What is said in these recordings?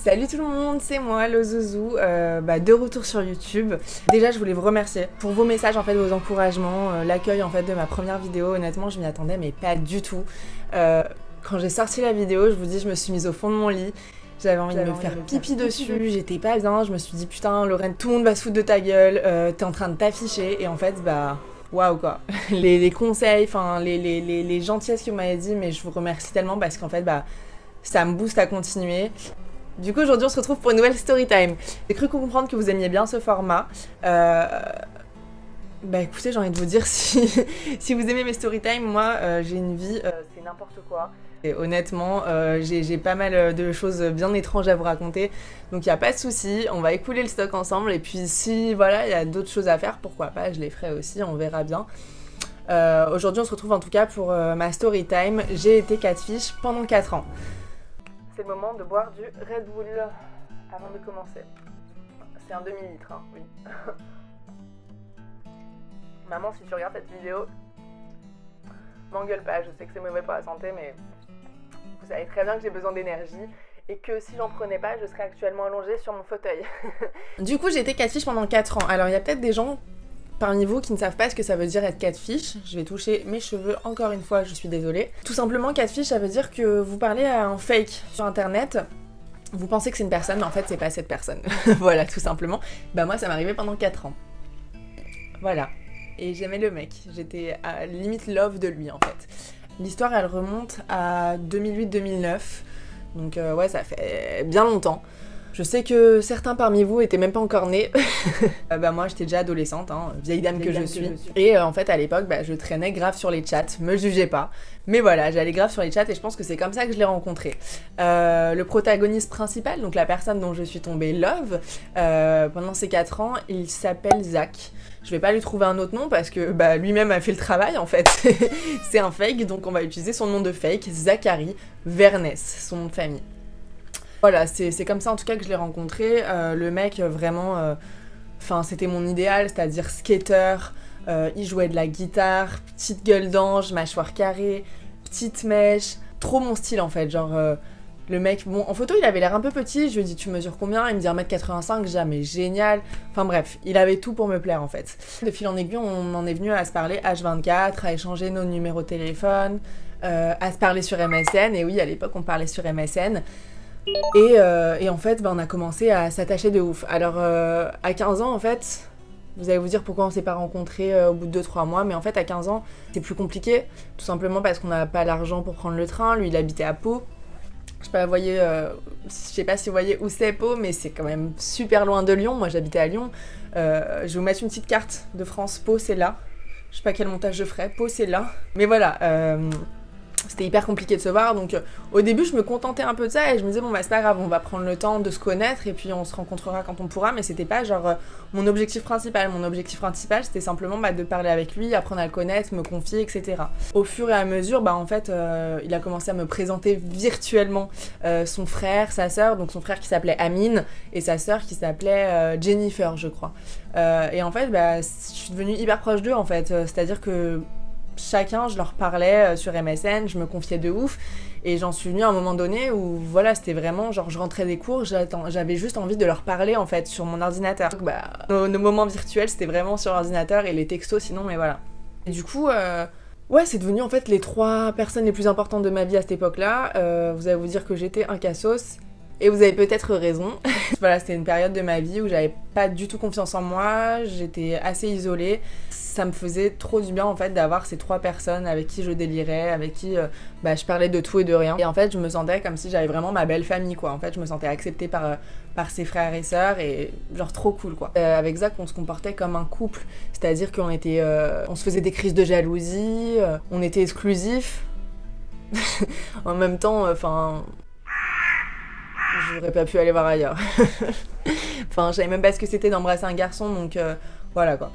Salut tout le monde, c'est moi, le Zouzou, de retour sur YouTube. Déjà, je voulais vous remercier pour vos messages, en fait, vos encouragements, l'accueil en fait de ma première vidéo. Honnêtement, je m'y attendais, mais pas du tout. Quand j'ai sorti la vidéo, je vous dis, je me suis mise au fond de mon lit. J'avais envie de me faire pipi dessus, j'étais pas bien, je me suis dit putain Lorraine, tout le monde va se foutre de ta gueule, t'es en train de t'afficher, et en fait waouh quoi. Les conseils, enfin les gentillesses que vous m'avez dit, mais je vous remercie tellement parce qu'en fait ça me booste à continuer. Du coup aujourd'hui on se retrouve pour une nouvelle story time. J'ai cru comprendre que vous aimiez bien ce format. Écoutez, j'ai envie de vous dire si vous aimez mes story time, moi j'ai une vie, c'est n'importe quoi. Et honnêtement, j'ai pas mal de choses bien étranges à vous raconter, donc il n'y a pas de souci, on va écouler le stock ensemble, et puis si voilà, il y a d'autres choses à faire, pourquoi pas, je les ferai aussi, on verra bien. Aujourd'hui on se retrouve en tout cas pour ma story time. J'ai été catfish pendant 4 ans. C'est le moment de boire du Red Bull avant de commencer. C'est un demi-litre, hein, oui. Maman, si tu regardes cette vidéo, m'engueule pas, je sais que c'est mauvais pour la santé, mais vous savez très bien que j'ai besoin d'énergie et que si j'en prenais pas, je serais actuellement allongée sur mon fauteuil. Du coup, j'ai été catfish pendant 4 ans. Alors, il y a peut-être des gens parmi vous qui ne savent pas ce que ça veut dire être catfish. Je vais toucher mes cheveux encore une fois, je suis désolée. Tout simplement, catfish, ça veut dire que vous parlez à un fake sur internet. Vous pensez que c'est une personne, mais en fait, c'est pas cette personne. Voilà, tout simplement. Moi, ça m'est arrivé pendant 4 ans. Voilà. Et j'aimais le mec. J'étais à limite love de lui, en fait. L'histoire, elle remonte à 2008-2009, donc ouais, ça fait bien longtemps. Je sais que certains parmi vous étaient même pas encore nés. Moi, j'étais déjà adolescente, hein, vieille dame que je suis. Et en fait, à l'époque, je traînais grave sur les chats, me jugez pas. Mais voilà, j'allais grave sur les chats et je pense que c'est comme ça que je l'ai rencontré. Le protagoniste principal, donc la personne dont je suis tombée love, pendant ces 4 ans, il s'appelle Zach. Je vais pas lui trouver un autre nom parce que lui-même a fait le travail en fait. C'est un fake, donc on va utiliser son nom de fake, Zachary Vernès, son nom de famille. Voilà, c'est comme ça en tout cas que je l'ai rencontré. Le mec vraiment, c'était mon idéal, c'est-à-dire skater, il jouait de la guitare, petite gueule d'ange, mâchoire carrée, petite mèche, trop mon style en fait, genre... Le mec, bon, en photo, il avait l'air un peu petit, je lui ai dit, tu mesures combien? Il me dit 1m85, jamais génial. Enfin bref, il avait tout pour me plaire en fait. De fil en aiguille, on en est venu à se parler H24, à échanger nos numéros de téléphone, à se parler sur MSN, et oui, à l'époque, on parlait sur MSN. Et en fait, on a commencé à s'attacher de ouf. Alors, à 15 ans, en fait, vous allez vous dire pourquoi on s'est pas rencontrés au bout de 2-3 mois, mais en fait, à 15 ans, c'est plus compliqué, tout simplement parce qu'on n'a pas l'argent pour prendre le train. Lui, il habitait à Pau. Je sais pas si vous voyez où c'est Pau, mais c'est quand même super loin de Lyon. Moi j'habitais à Lyon. Je vais vous mettre une petite carte de France. Pau c'est là. Je sais pas quel montage je ferai. Pau c'est là. Mais voilà, c'était hyper compliqué de se voir. Donc au début je me contentais un peu de ça et je me disais bon c'est pas grave, on va prendre le temps de se connaître et puis on se rencontrera quand on pourra. Mais c'était pas genre mon objectif principal. Mon objectif principal c'était simplement de parler avec lui, apprendre à le connaître, me confier, etc. Au fur et à mesure, en fait, il a commencé à me présenter virtuellement son frère, sa sœur, donc son frère qui s'appelait Amine et sa sœur qui s'appelait Jennifer, je crois. Et en fait, je suis devenue hyper proche d'eux en fait, c'est-à-dire que chacun, je leur parlais sur MSN, je me confiais de ouf, et j'en suis venue à un moment donné où voilà, c'était vraiment genre je rentrais des cours, j'avais juste envie de leur parler en fait sur mon ordinateur. Donc, nos moments virtuels c'était vraiment sur l'ordinateur et les textos sinon, mais voilà. Et du coup, ouais, c'est devenu en fait les 3 personnes les plus importantes de ma vie à cette époque-là. Vous allez vous dire que j'étais un cassos. Et vous avez peut-être raison. Voilà, c'était une période de ma vie où j'avais pas du tout confiance en moi, j'étais assez isolée. Ça me faisait trop du bien en fait d'avoir ces 3 personnes avec qui je délirais, avec qui je parlais de tout et de rien. Et en fait, je me sentais comme si j'avais vraiment ma belle famille quoi. En fait, je me sentais acceptée par ses frères et sœurs et genre trop cool quoi. Avec Zach, on se comportait comme un couple, c'est-à-dire qu'on était, on se faisait des crises de jalousie, on était exclusifs. En même temps, j'aurais pas pu aller voir ailleurs. Je savais même pas ce que c'était d'embrasser un garçon, donc voilà quoi.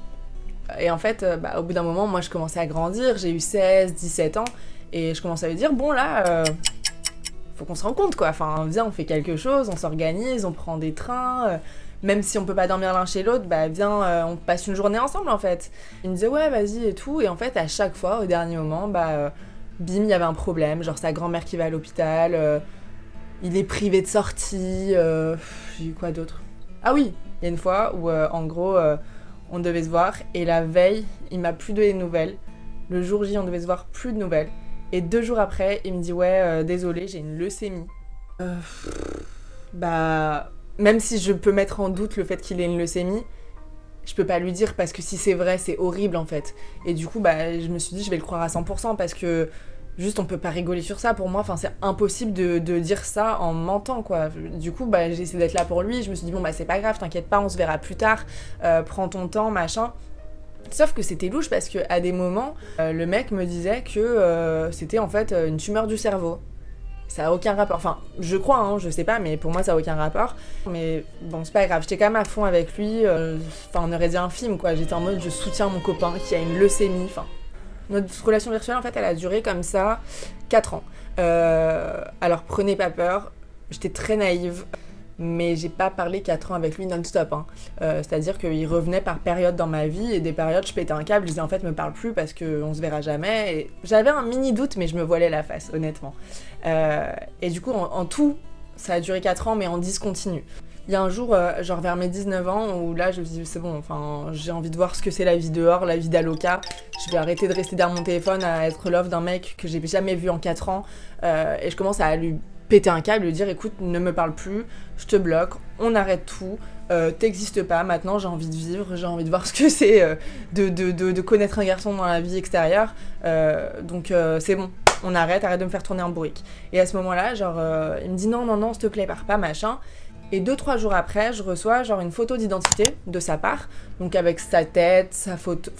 Et en fait, au bout d'un moment, moi je commençais à grandir, j'ai eu 16, 17 ans, et je commençais à lui dire, bon là, faut qu'on se rende compte quoi, viens on fait quelque chose, on s'organise, on prend des trains, même si on peut pas dormir l'un chez l'autre, viens, on passe une journée ensemble en fait. Il me disait ouais vas-y et tout, et en fait à chaque fois, au dernier moment, bim, il y avait un problème, genre sa grand-mère qui va à l'hôpital, il est privé de sortie, j'ai eu quoi d'autre? Ah oui, il y a une fois où en gros on devait se voir et la veille il m'a plus donné de nouvelles. Le jour J on devait se voir, plus de nouvelles. Et 2 jours après il me dit ouais désolé j'ai une leucémie. Bah même si je peux mettre en doute le fait qu'il ait une leucémie, je peux pas lui dire parce que si c'est vrai c'est horrible en fait. Et du coup bah je me suis dit je vais le croire à 100% parce que juste on peut pas rigoler sur ça pour moi, enfin c'est impossible de dire ça en mentant quoi. Du coup bah j'ai essayé d'être là pour lui, je me suis dit bon bah c'est pas grave, t'inquiète pas, on se verra plus tard, prends ton temps machin. Sauf que c'était louche parce que à des moments le mec me disait que c'était en fait une tumeur du cerveau. Ça a aucun rapport, enfin je crois hein, je sais pas mais pour moi ça a aucun rapport. Mais bon c'est pas grave, j'étais quand même à fond avec lui, enfin on aurait dit un film quoi, j'étais en mode je soutiens mon copain qui a une leucémie, enfin. Notre relation virtuelle, en fait, elle a duré comme ça 4 ans. Alors, prenez pas peur, j'étais très naïve, mais j'ai pas parlé 4 ans avec lui non-stop. Hein. C'est-à-dire qu'il revenait par période dans ma vie, et des périodes, je pétais un câble, je disais en fait, me parle plus parce qu'on se verra jamais. Et j'avais un mini doute, mais je me voilais la face, honnêtement. Et du coup, en tout, ça a duré 4 ans, mais en discontinu. Il y a un jour, genre vers mes 19 ans, où là je me dis c'est bon, enfin j'ai envie de voir ce que c'est la vie dehors, la vie d'Aloca. Je vais arrêter de rester derrière mon téléphone à être love d'un mec que j'ai jamais vu en 4 ans. Et je commence à lui péter un câble, lui dire écoute, ne me parle plus, je te bloque, on arrête tout, t'existes pas, maintenant j'ai envie de vivre, j'ai envie de voir ce que c'est de connaître un garçon dans la vie extérieure. Donc c'est bon. On arrête de me faire tourner en bourrique. Et à ce moment-là, genre, il me dit non, s'il te plaît, pars pas, machin. Et 2-3 jours après, je reçois genre une photo d'identité de sa part, donc avec sa tête, sa photo,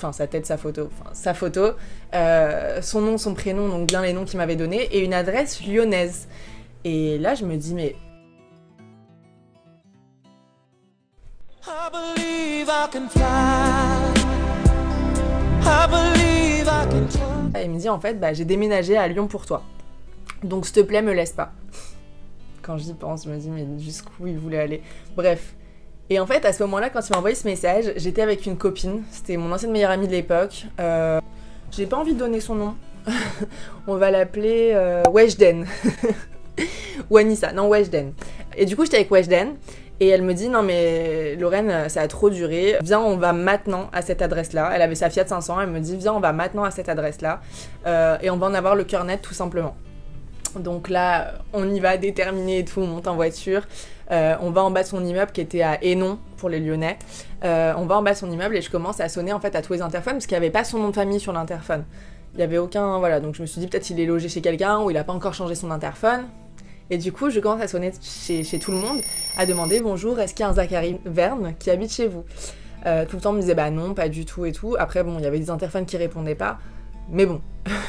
son nom, son prénom, donc bien les noms qu'il m'avait donnés, et une adresse lyonnaise. Et là, je me dis mais I believe I can fly. I believe I can fly. Et il me dit en fait, bah j'ai déménagé à Lyon pour toi, donc s'il te plaît, me laisse pas. Quand j'y pense, je me dis mais jusqu'où il voulait aller. Bref. Et en fait, à ce moment-là, quand il m'a envoyé ce message, j'étais avec une copine. C'était mon ancienne meilleure amie de l'époque. J'ai pas envie de donner son nom. On va l'appeler Weshden. Ou Anissa. Non, Weshden. Et du coup, j'étais avec Weshden. Et elle me dit non mais Lorraine, ça a trop duré. Viens, on va maintenant à cette adresse-là. Elle avait sa Fiat 500. Elle me dit viens, on va maintenant à cette adresse-là. Et on va en avoir le cœur net tout simplement. Donc là, on y va déterminé et tout, on monte en voiture, on va en bas de son immeuble qui était à Hénon pour les Lyonnais. On va en bas de son immeuble et je commence à sonner en fait à tous les interphones parce qu'il n'y avait pas son nom de famille sur l'interphone. Il n'y avait aucun, voilà, donc je me suis dit peut-être il est logé chez quelqu'un ou il n'a pas encore changé son interphone. Et du coup, je commence à sonner chez tout le monde, à demander bonjour, est-ce qu'il y a un Zachary Verne qui habite chez vous? Tout le temps on me disait bah non, pas du tout et tout. Après bon, il y avait des interphones qui répondaient pas. Mais bon,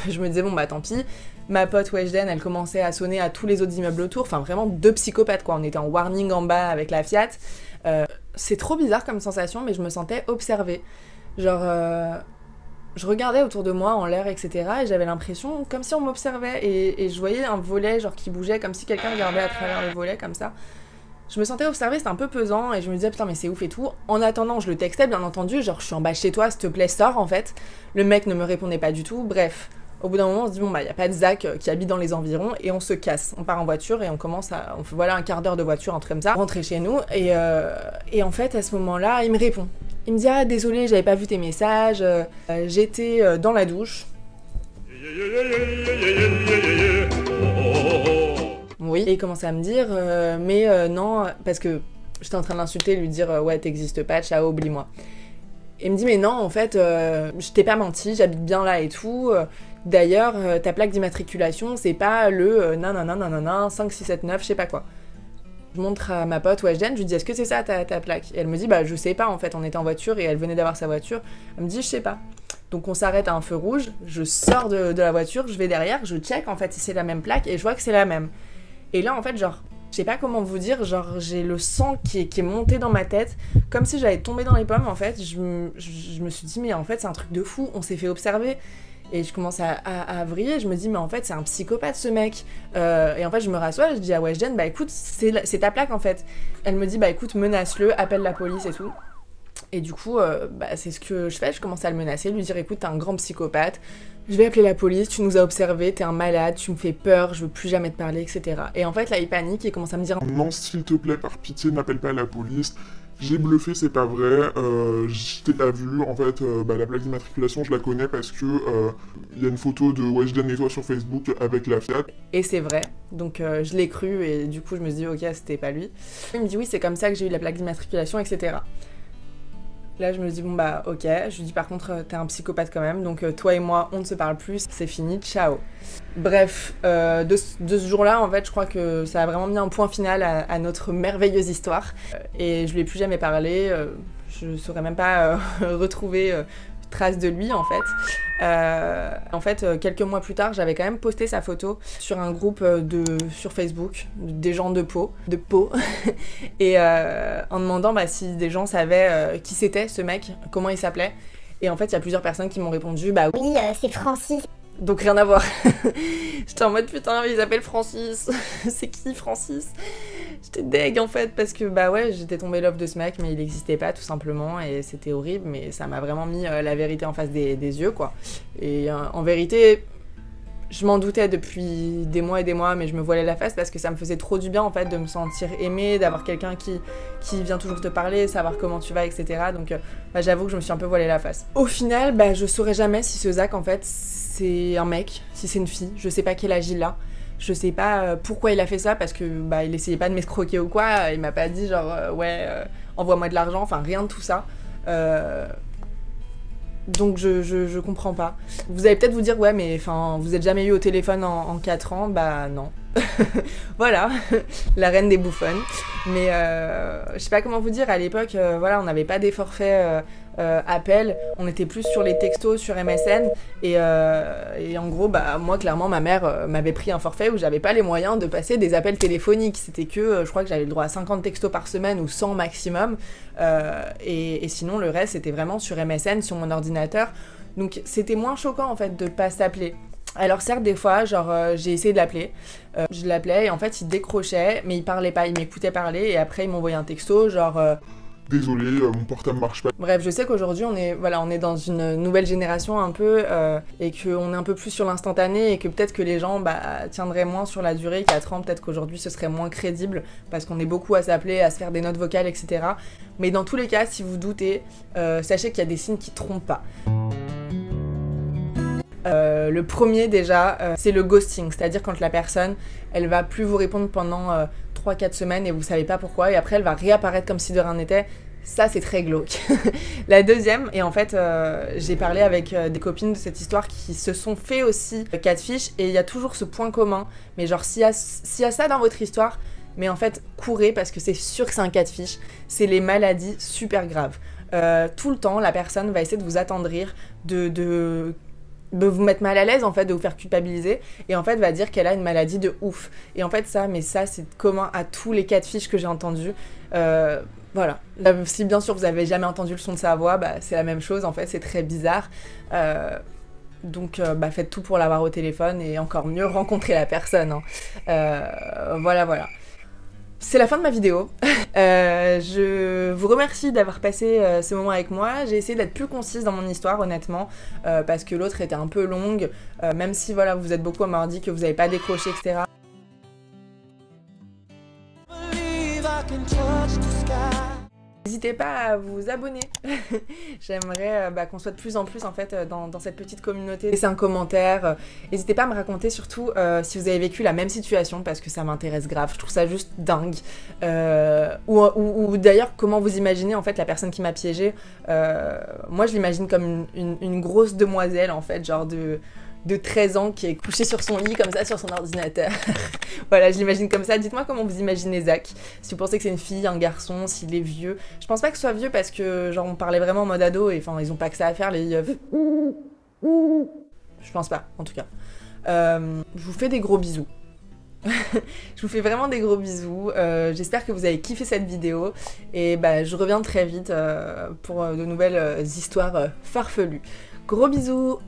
je me disais bon bah tant pis. Ma pote Weshden, elle commençait à sonner à tous les autres immeubles autour, enfin vraiment 2 psychopathes quoi, on était en warning en bas avec la Fiat. C'est trop bizarre comme sensation, mais je me sentais observée. Genre, je regardais autour de moi en l'air, etc. et j'avais l'impression comme si on m'observait et je voyais un volet genre qui bougeait comme si quelqu'un regardait à travers le volet comme ça. Je me sentais observée, c'était un peu pesant et je me disais putain mais c'est ouf et tout. En attendant, je le textais bien entendu, genre je suis en bas chez toi, s'il te plaît sors en fait. Le mec ne me répondait pas du tout, bref. Au bout d'un moment, on se dit bon bah y a pas de Zach qui habite dans les environs et on se casse. On part en voiture et on commence on fait voilà un quart d'heure de voiture, un truc comme ça, rentrer chez nous et en fait à ce moment-là, il me répond. Il me dit ah désolé, j'avais pas vu tes messages, j'étais dans la douche. Oui. Et il commençait à me dire mais non, parce que j'étais en train de l'insulter, lui dire ouais t'existes pas, ciao, oublie-moi. Et il me dit mais non en fait je t'ai pas menti, j'habite bien là et tout. D'ailleurs ta plaque d'immatriculation c'est pas le nanana 5679 je sais pas quoi. Je montre à ma pote Weshden, je lui dis est-ce que c'est ça ta plaque? Et elle me dit bah je sais pas en fait, on était en voiture et elle venait d'avoir sa voiture. Elle me dit je sais pas. Donc on s'arrête à un feu rouge, je sors de la voiture, je vais derrière, je check en fait si c'est la même plaque et je vois que c'est la même. Et là en fait genre je sais pas comment vous dire, genre j'ai le sang qui est monté dans ma tête, comme si j'allais tomber dans les pommes en fait. Je me suis dit mais en fait c'est un truc de fou, on s'est fait observer. Et je commence à vriller, je me dis mais en fait c'est un psychopathe ce mec. Et en fait je me rassois, je dis à Weshden bah écoute c'est ta plaque en fait. Elle me dit bah écoute menace-le, appelle la police et tout. Et du coup, bah, c'est ce que je fais, je commence à le menacer, lui dire écoute, t'es un grand psychopathe, je vais appeler la police, tu nous as observés, t'es un malade, tu me fais peur, je veux plus jamais te parler, etc. Et en fait, là, il panique et commence à me dire Non, s'il te plaît, par pitié, n'appelle pas la police. J'ai bluffé, c'est pas vrai. Je t'ai pas vu. En fait, bah, la plaque d'immatriculation, je la connais parce que il y a une photo de Weshden et toi sur Facebook avec la Fiat. et c'est vrai, donc je l'ai cru et du coup, je me suis dit ok, c'était pas lui. Il me dit oui, c'est comme ça que j'ai eu la plaque d'immatriculation, etc. Là, je me dis, bon bah ok, je lui dis par contre, t'es un psychopathe quand même, donc toi et moi, on ne se parle plus, c'est fini, ciao. Bref, de ce jour-là, en fait, je crois que ça a vraiment mis un point final à notre merveilleuse histoire. Et je lui ai plus jamais parlé, je saurais même pas retrouver trace de lui, en fait. Quelques mois plus tard, j'avais quand même posté sa photo sur un groupe sur Facebook, des gens de Pau, et en demandant bah, si des gens savaient qui c'était ce mec, comment il s'appelait. Et en fait, il y a plusieurs personnes qui m'ont répondu bah Oui, c'est Francis. donc rien à voir. J'étais en mode putain, il s'appelle Francis. C'est qui Francis? J'étais deg en fait parce que bah ouais, j'étais tombée love de ce mec mais il n'existait pas tout simplement et c'était horrible mais ça m'a vraiment mis la vérité en face des yeux quoi. Et en vérité, je m'en doutais depuis des mois et des mois mais je me voilais la face parce que ça me faisait trop du bien en fait de me sentir aimée, d'avoir quelqu'un qui vient toujours te parler, savoir comment tu vas, etc. Donc bah, j'avoue que je me suis un peu voilée la face. Au final, bah je saurais jamais si ce Zach en fait c'est un mec, si c'est une fille, je sais pas quel âge il a. Je sais pas pourquoi il a fait ça parce que bah il essayait pas de m'escroquer ou quoi, il m'a pas dit genre envoie-moi de l'argent, enfin rien de tout ça. Donc je comprends pas. Vous allez peut-être vous dire ouais mais enfin vous êtes jamais eu au téléphone en 4 ans, bah non. Voilà, la reine des bouffonnes. Mais je sais pas comment vous dire, à l'époque voilà, on n'avait pas des forfaits appels, on était plus sur les textos, sur MSN et en gros bah moi clairement ma mère m'avait pris un forfait où j'avais pas les moyens de passer des appels téléphoniques, c'était que je crois que j'avais le droit à 50 textos par semaine ou 100 maximum et sinon le reste c'était vraiment sur MSN, sur mon ordinateur, donc c'était moins choquant en fait de pas s'appeler. Alors certes des fois genre j'ai essayé de l'appeler, je l'appelais et en fait il décrochait mais il parlait pas, il m'écoutait parler et après il m'envoyait un texto genre Désolé, mon portable marche pas. Bref, je sais qu'aujourd'hui on est dans une nouvelle génération un peu et qu'on est un peu plus sur l'instantané et que peut-être que les gens tiendraient moins sur la durée. 4 ans, peut-être qu'aujourd'hui ce serait moins crédible parce qu'on est beaucoup à s'appeler, à se faire des notes vocales, etc. Mais dans tous les cas, si vous doutez, sachez qu'il y a des signes qui trompent pas. Le premier déjà, c'est le ghosting, c'est-à-dire quand la personne, elle va plus vous répondre pendant 3-4 semaines et vous savez pas pourquoi, et après elle va réapparaître comme si de rien n'était. Ça c'est très glauque. La deuxième, et en fait j'ai parlé avec des copines de cette histoire qui se sont fait aussi catfish, et il y a toujours ce point commun, mais genre s'il y a ça dans votre histoire, mais en fait courez parce que c'est sûr que c'est un catfish, c'est les maladies super graves. Tout le temps la personne va essayer de vous attendrir, de vous mettre mal à l'aise en fait, de vous faire culpabiliser et en fait va dire qu'elle a une maladie de ouf et en fait ça c'est commun à tous les catfish que j'ai entendus. Voilà, si bien sûr vous avez jamais entendu le son de sa voix, bah, c'est la même chose en fait, c'est très bizarre. Donc faites tout pour l'avoir au téléphone et encore mieux rencontrer la personne hein. Voilà. C'est la fin de ma vidéo. Je vous remercie d'avoir passé ce moment avec moi. J'ai essayé d'être plus concise dans mon histoire, honnêtement, parce que l'autre était un peu longue, même si voilà, vous êtes beaucoup à m'avoir dit que vous n'avez pas décroché, etc. N'hésitez pas à vous abonner. J'aimerais qu'on soit de plus en plus en fait dans cette petite communauté. Laissez un commentaire. N'hésitez pas à me raconter surtout si vous avez vécu la même situation parce que ça m'intéresse grave. Je trouve ça juste dingue. Ou d'ailleurs comment vous imaginez en fait la personne qui m'a piégée. Moi je l'imagine comme une grosse demoiselle en fait, genre de 13 ans qui est couché sur son lit comme ça sur son ordinateur. Voilà, je l'imagine comme ça. Dites-moi comment vous imaginez Zach. Si vous pensez que c'est une fille, un garçon, s'il est vieux. Je pense pas que ce soit vieux parce que genre on parlait vraiment en mode ado et enfin ils ont pas que ça à faire les yeux. Je pense pas en tout cas. Je vous fais des gros bisous. Je vous fais vraiment des gros bisous. J'espère que vous avez kiffé cette vidéo et je reviens très vite pour de nouvelles histoires farfelues. Gros bisous.